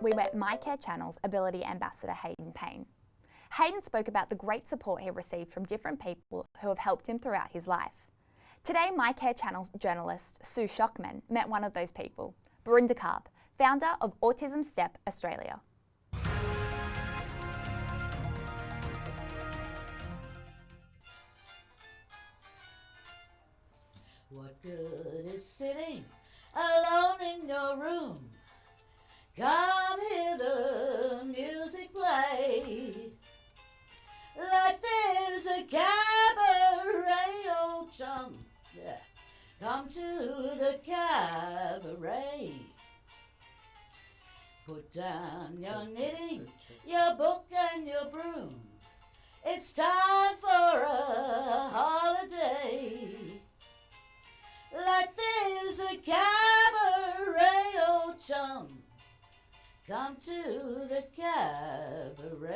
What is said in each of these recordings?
we met My Care Channel's Ability Ambassador Hayden Payne. Hayden spoke about the great support he received from different people who have helped him throughout his life. Today, My Care Channel's journalist Sue Shockman met one of those people, Berinda Karp, founder of Autism STEP Australia. What good is sitting alone in your room? Come hear the music play. Life is a cabaret, old chum. Yeah. Come to the cabaret. Put down your knitting, your book and your broom. It's time for a holiday. Life is a cabaret, old chum. Come to the cabaret.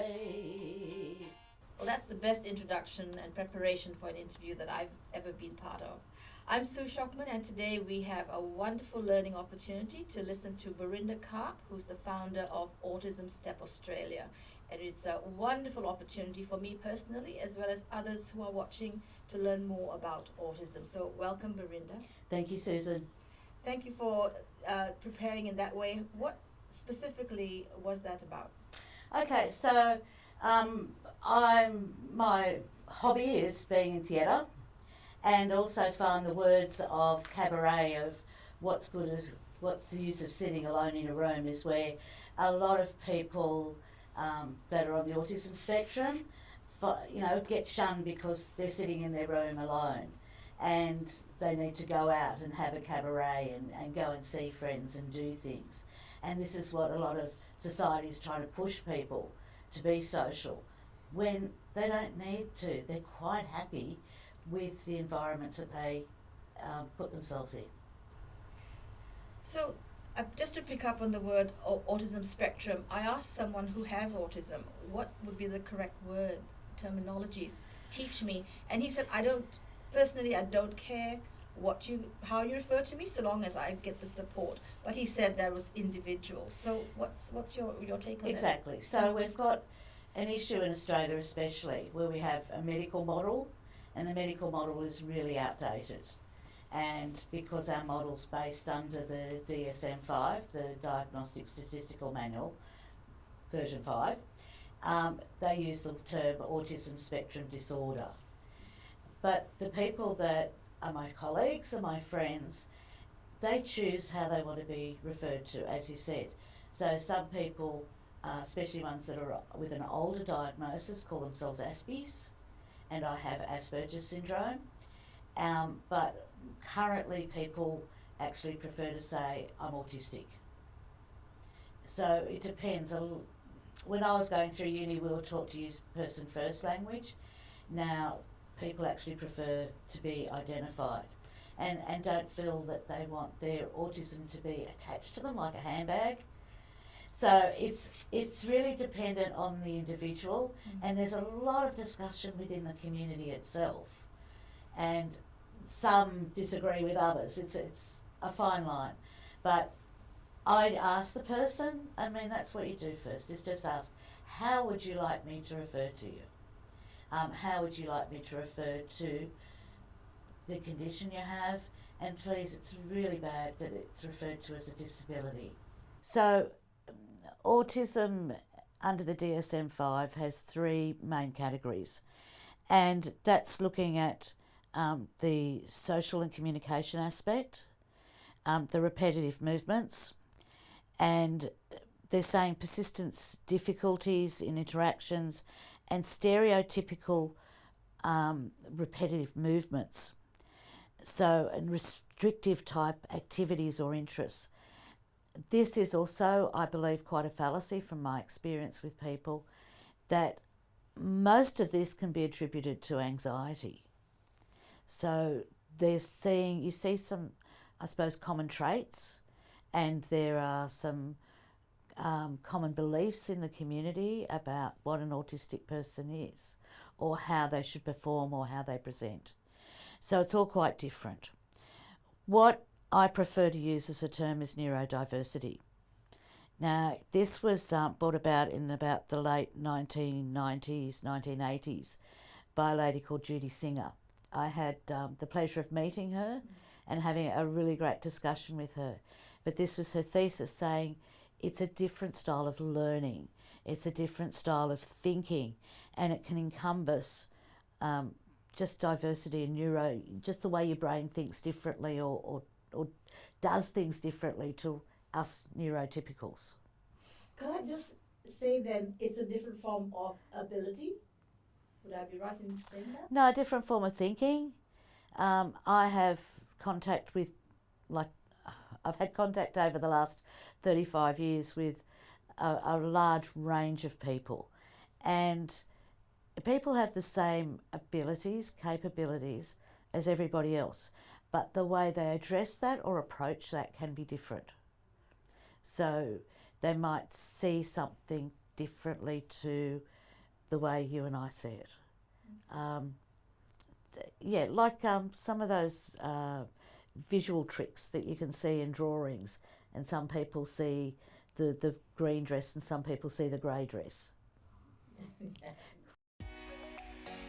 Well, that's the best introduction and preparation for an interview that I've ever been part of. I'm Sue Shockman, and today we have a wonderful learning opportunity to listen to Berinda Karp, who's the founder of Autism STEP Australia. And it's a wonderful opportunity for me personally, as well as others who are watching, to learn more about autism. So welcome, Berinda. Thank you, Susan. Thank you for preparing in that way. What specifically was that about? Okay, so my hobby is being in theatre, and also find the words of cabaret of what's the use of sitting alone in a room is where a lot of people that are on the autism spectrum, get shunned because they're sitting in their room alone, and they need to go out and have a cabaret and go and see friends and do things. And this is what a lot of society is trying to push people to be social, when they don't need to. They're quite happy with the environments that they put themselves in. So, just to pick up on the word autism spectrum, I asked someone who has autism, what would be the correct word, terminology, teach me. And he said, I don't care how you refer to me, so long as I get the support. But he said that was individual. So what's your take on that? Exactly. So we've got an issue in Australia especially where we have a medical model, and the medical model is really outdated. And because our model's based under the DSM-5, the Diagnostic Statistical Manual, version 5, they use the term autism spectrum disorder. But the people that are my colleagues and my friends, they choose how they want to be referred to, as you said. So some people, especially ones that are with an older diagnosis, call themselves Aspies, and I have Asperger's syndrome. But currently people actually prefer to say I'm autistic. So it depends. When I was going through uni, we were taught to use person first language. Now people actually prefer to be identified and don't feel that they want their autism to be attached to them like a handbag. So it's really dependent on the individual, and there's a lot of discussion within the community itself, and some disagree with others. It's a fine line, but I'd ask the person, that's what you do first, is just ask, how would you like me to refer to you? How would you like me to refer to the condition you have? And please, it's really bad that it's referred to as a disability. So autism under the DSM-5 has 3 main categories, and that's looking at the social and communication aspect, the repetitive movements, and they're saying persistence difficulties in interactions and stereotypical repetitive movements. So, and restrictive type activities or interests. This is also, I believe, quite a fallacy from my experience with people, that most of this can be attributed to anxiety. So you see some, I suppose, common traits, and there are some common beliefs in the community about what an autistic person is, or how they should perform, or how they present. So it's all quite different. What I prefer to use as a term is neurodiversity. Now, this was brought about in about the late 1990s, 1980s by a lady called Judy Singer. I had the pleasure of meeting her and having a really great discussion with her. But this was her thesis, saying it's a different style of learning, it's a different style of thinking, and it can encompass just diversity in neuro, just the way your brain thinks differently or does things differently to us neurotypicals. Can I just say then it's a different form of ability? Would I be right in saying that? No, a different form of thinking. I have contact with, I've had contact over the last 35 years with a large range of people, and people have the same abilities, capabilities as everybody else, but the way they address that or approach that can be different. So they might see something differently to the way you and I see it. Some of those visual tricks that you can see in drawings, and some people see the green dress and some people see the grey dress. Yes.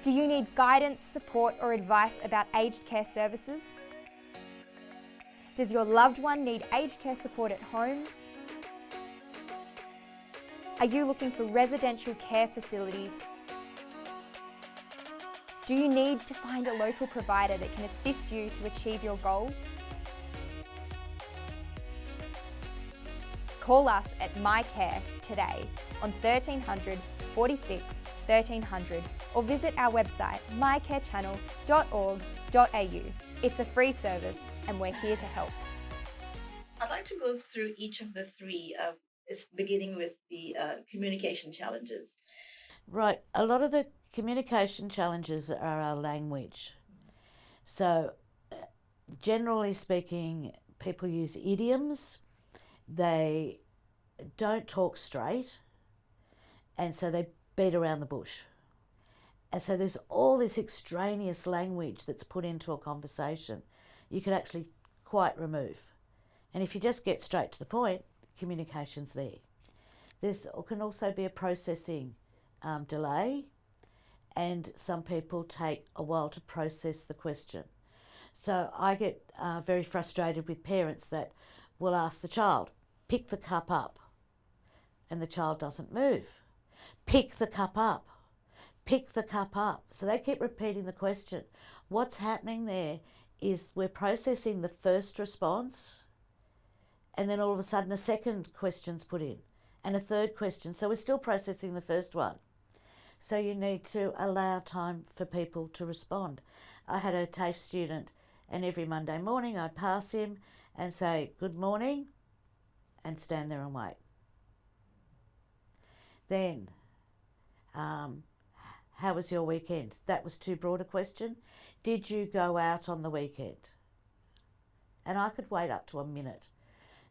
Do you need guidance, support or advice about aged care services? Does your loved one need aged care support at home? Are you looking for residential care facilities? Do you need to find a local provider that can assist you to achieve your goals? Call us at MyCare today on 1300 46 1300 or visit our website mycarechannel.org.au. It's a free service and we're here to help. I'd like to go through each of the three, beginning with the communication challenges. Right, a lot of the communication challenges are our language. So generally speaking, people use idioms, they don't talk straight, and so they beat around the bush. And so there's all this extraneous language that's put into a conversation you could actually quite remove. And if you just get straight to the point, communication's there. There can also be a processing delay, and some people take a while to process the question. So I get very frustrated with parents that will ask the child, pick the cup up, and the child doesn't move. Pick the cup up, pick the cup up. So they keep repeating the question. What's happening there is we're processing the first response, and then all of a sudden a second question's put in, and a third question. So we're still processing the first one. So you need to allow time for people to respond. I had a TAFE student, and every Monday morning I'd pass him and say, good morning, and stand there and wait. Then, how was your weekend? That was too broad a question. Did you go out on the weekend? And I could wait up to a minute.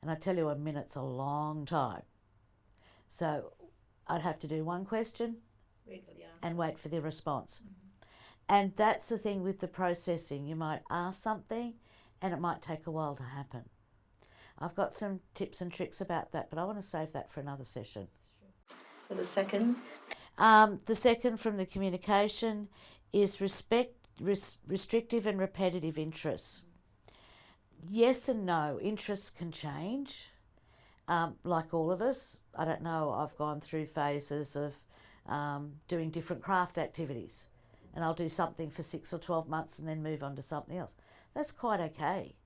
And I tell you, a minute's a long time. So I'd have to do one question, Wait for the answer. and wait for the response. And that's the thing with the processing. You might ask something and it might take a while to happen. I've got some tips and tricks about that, but I want to save that for another session. For the second? The second from the communication is restrictive and repetitive interests. Yes and no. Interests can change, like all of us. I don't know, I've gone through phases of doing different craft activities, and I'll do something for 6 or 12 months and then move on to something else. That's quite okay.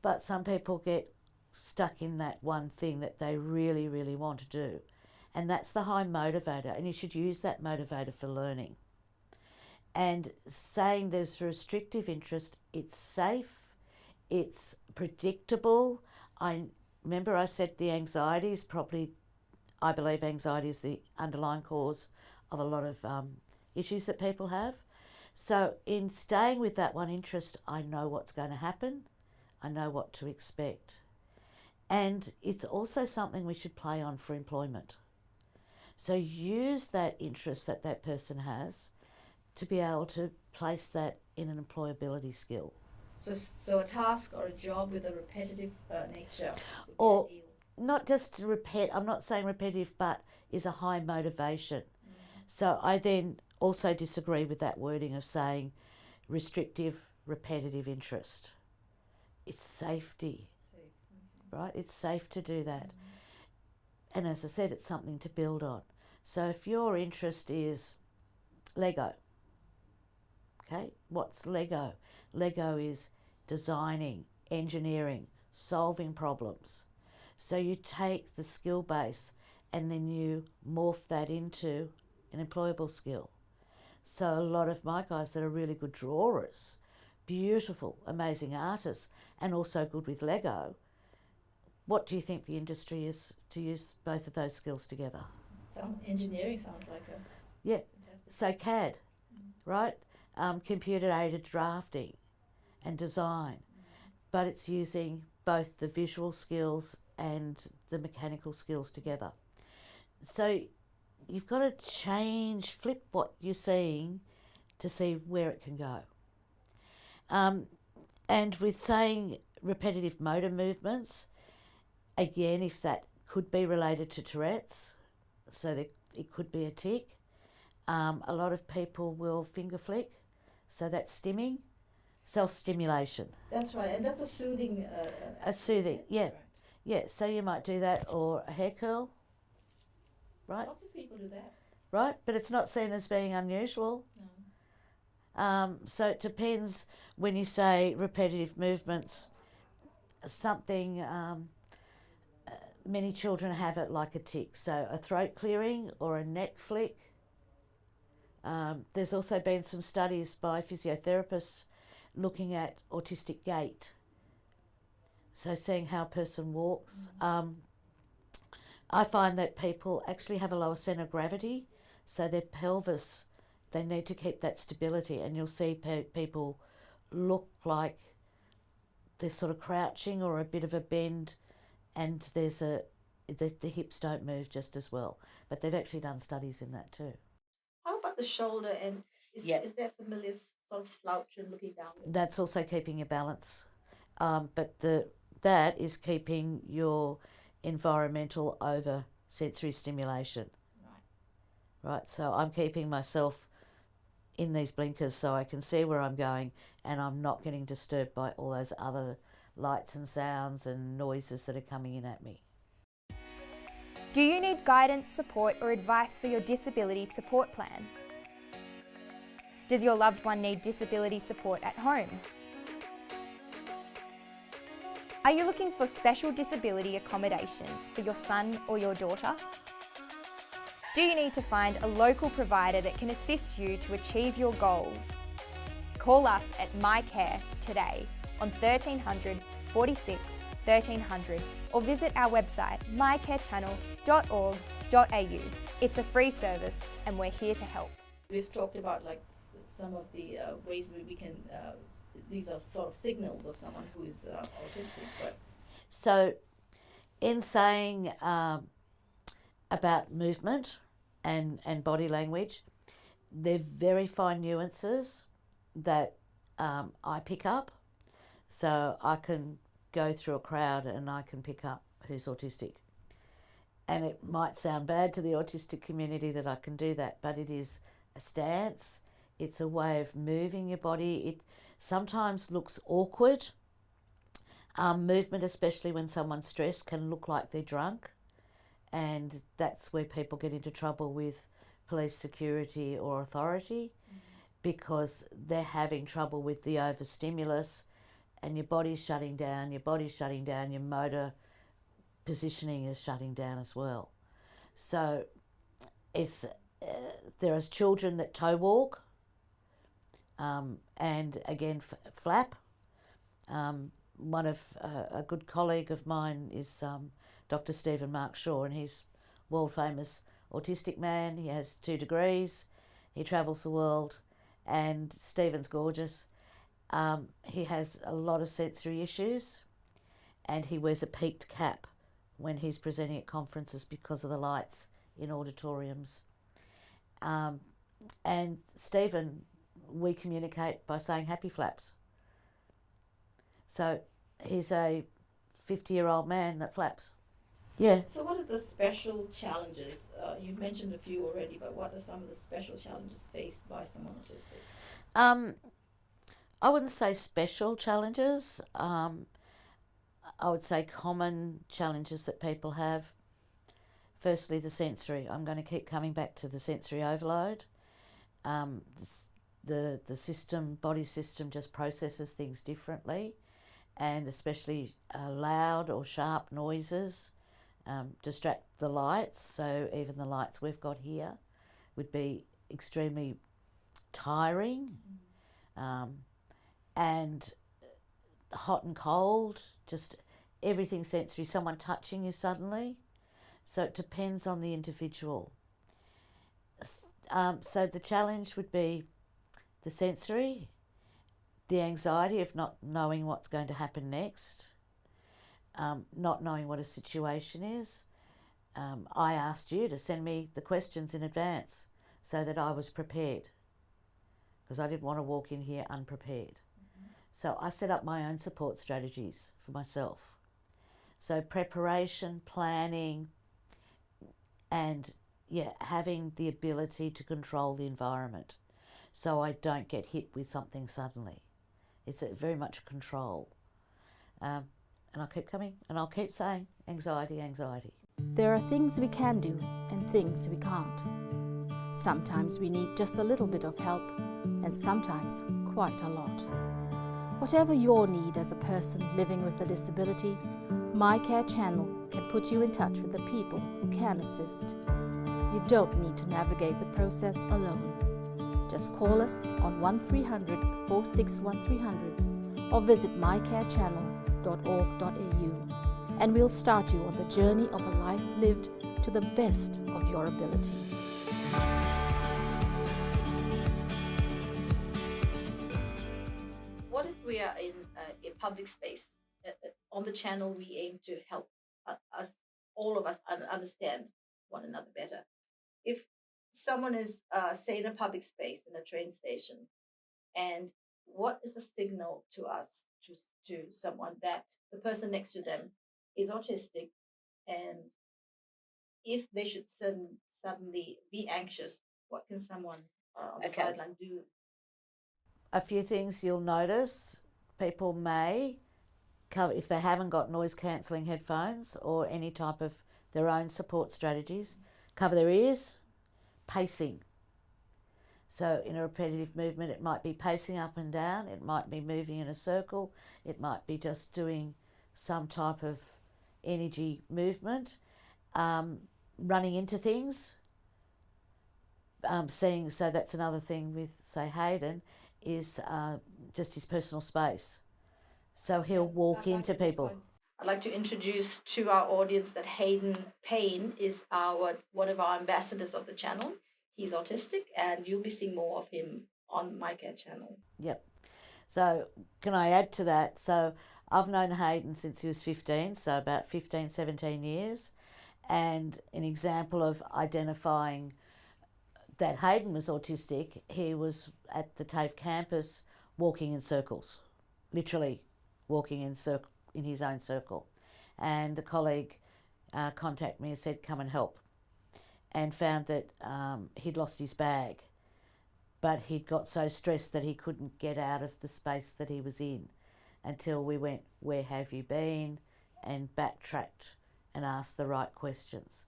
But some people get stuck in that one thing that they really, really want to do. And that's the high motivator, and you should use that motivator for learning. And saying there's a restrictive interest, it's safe, it's predictable. I said the anxiety is probably, I believe anxiety is the underlying cause of a lot of issues that people have. So in staying with that one interest, I know what's going to happen. I know what to expect. And it's also something we should play on for employment. So use that interest that that person has to be able to place that in an employability skill. So a task or a job with a repetitive nature would be Or ideal. not just I'm not saying repetitive, but is a high motivation. So I then also disagree with that wording of saying restrictive, repetitive interest. It's safety, right? It's safe to do that. And as I said, it's something to build on. So if your interest is Lego, okay, what's Lego? Lego is designing, engineering, solving problems. So you take the skill base and then you morph that into an employable skill. So a lot of my guys that are really good drawers, beautiful, amazing artists, and also good with Lego, what do you think the industry is to use both of those skills together? Some engineering sounds like a Yeah, fantastic. so CAD, right? Computer-aided drafting and design, but it's using both the visual skills and the mechanical skills together. So you've got to flip what you're seeing to see where it can go. And with saying repetitive motor movements, again, if that could be related to Tourette's, so that it could be a tic. A lot of people will finger flick, so that's stimming, self-stimulation. That's right, and that's a soothing. A soothing, yeah. Right. Yeah, so you might do that, or a hair curl, right? Lots of people do that. Right, but it's not seen as being unusual. No. So it depends when you say repetitive movements, something, many children have it like a tic, so a throat clearing or a neck flick. There's also been some studies by physiotherapists looking at autistic gait, so seeing how a person walks. I find that people actually have a lower centre of gravity, so their pelvis, they need to keep that stability, and you'll see people look like they're sort of crouching or a bit of a bend, and there's the hips don't move just as well. But they've actually done studies in that too. How about the shoulder, and is there familiar sort of slouch and looking down? That's also keeping your balance, but that is keeping your environmental over sensory stimulation. Right, so I'm keeping myself in these blinkers so I can see where I'm going, and I'm not getting disturbed by all those other lights and sounds and noises that are coming in at me. Do you need guidance, support or advice for your disability support plan? Does your loved one need disability support at home? Are you looking for special disability accommodation for your son or your daughter? Do you need to find a local provider that can assist you to achieve your goals? Call us at MyCare today on 1300 46 1300 or visit our website mycarechannel.org.au. It's a free service and we're here to help. We've talked about like some of the ways we can. These are sort of signals of someone who is autistic. But So, in saying about movement and body language, they're very fine nuances that I pick up. So I can go through a crowd and I can pick up who's autistic. And it might sound bad to the autistic community that I can do that, but it is a stance. It's a way of moving your body. It sometimes looks awkward. Movement, especially when someone's stressed, can look like they're drunk. And that's where people get into trouble with police, security or authority, because they're having trouble with the overstimulus, and your body's shutting down, your motor positioning is shutting down as well. So it's there are children that toe walk, and again flap. One of a good colleague of mine is Dr. Stephen Mark Shaw, and he's world famous autistic man. He has 2 degrees, he travels the world, and Stephen's gorgeous. He has a lot of sensory issues, and he wears a peaked cap when he's presenting at conferences because of the lights in auditoriums. And Stephen, we communicate by saying happy flaps. So he's a 50-year-old man that flaps. Yeah. So what are the special challenges? You've mentioned a few already, but what are some of the special challenges faced by someone autistic? I wouldn't say special challenges. I would say common challenges that people have. Firstly, the sensory. I'm going to keep coming back to the sensory overload. The body system just processes things differently, and especially loud or sharp noises distract the lights. So even the lights we've got here would be extremely tiring, and hot and cold, just everything sensory, someone touching you suddenly. So it depends on the individual. So the challenge would be the sensory, the anxiety of not knowing what's going to happen next, not knowing what a situation is. I asked you to send me the questions in advance so that I was prepared, because I didn't want to walk in here unprepared. So I set up my own support strategies for myself. So preparation, planning, and having the ability to control the environment so I don't get hit with something suddenly. It's very much control. And I'll keep coming and I'll keep saying anxiety, anxiety. There are things we can do and things we can't. Sometimes we need just a little bit of help, and sometimes quite a lot. Whatever your need as a person living with a disability, My Care channel can put you in touch with the people who can assist. You don't need to navigate the process alone. Just call us on 1300 461 300 or visit mycarechannel.org.au, and we'll start you on the journey of a life lived to the best of your ability. What if we are in a public space? On the channel, we aim to help all of us understand one another better. If someone is, say, in a public space, in a train station, and what is the signal to us, to someone, that the person next to them is autistic, and if they should suddenly be anxious, what can someone on the sideline do? A few things you'll notice. People may cover, if they haven't got noise cancelling headphones or any type of their own support strategies, cover their ears. Pacing. So in a repetitive movement, it might be pacing up and down, it might be moving in a circle, it might be just doing some type of energy movement, running into things, seeing. So that's another thing with, say, Hayden, is just his personal space. So he'll walk into people. I'd like to introduce to our audience that Hayden Payne is one of our ambassadors of the channel. He's autistic, and you'll be seeing more of him on My Care channel. Yep. So can I add to that? So I've known Hayden since he was 15, so about 15, 17 years. And an example of identifying that Hayden was autistic, he was at the TAFE campus walking in circles, literally walking in his own circle. And a colleague contacted me and said, come and help, and found that he'd lost his bag, but he'd got so stressed that he couldn't get out of the space that he was in until we went, where have you been, and backtracked and asked the right questions.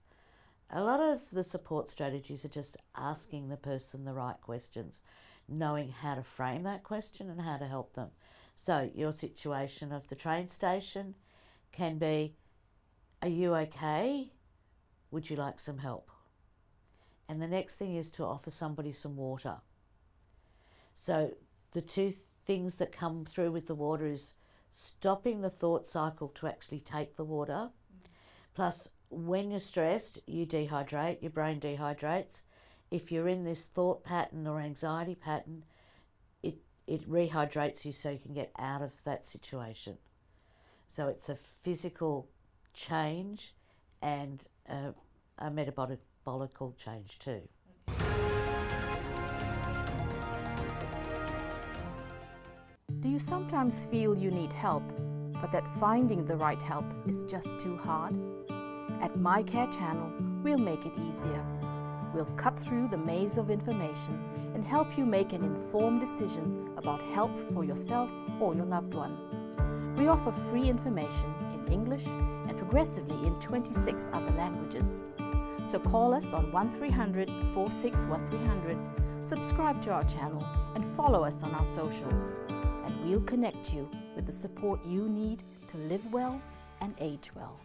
A lot of the support strategies are just asking the person the right questions, knowing how to frame that question and how to help them. So your situation of the train station can be, are you okay? Would you like some help? And the next thing is to offer somebody some water. So the two things that come through with the water is stopping the thought cycle to actually take the water. Plus, when you're stressed, you dehydrate, your brain dehydrates. If you're in this thought pattern or anxiety pattern, it rehydrates you so you can get out of that situation. So it's a physical change and a metabolic change too. Do you sometimes feel you need help, but that finding the right help is just too hard? At My Care Channel, we'll make it easier. We'll cut through the maze of information and help you make an informed decision about help for yourself or your loved one. We offer free information in English and progressively in 26 other languages. So call us on 1300 461 subscribe to our channel and follow us on our socials, and we'll connect you with the support you need to live well and age well.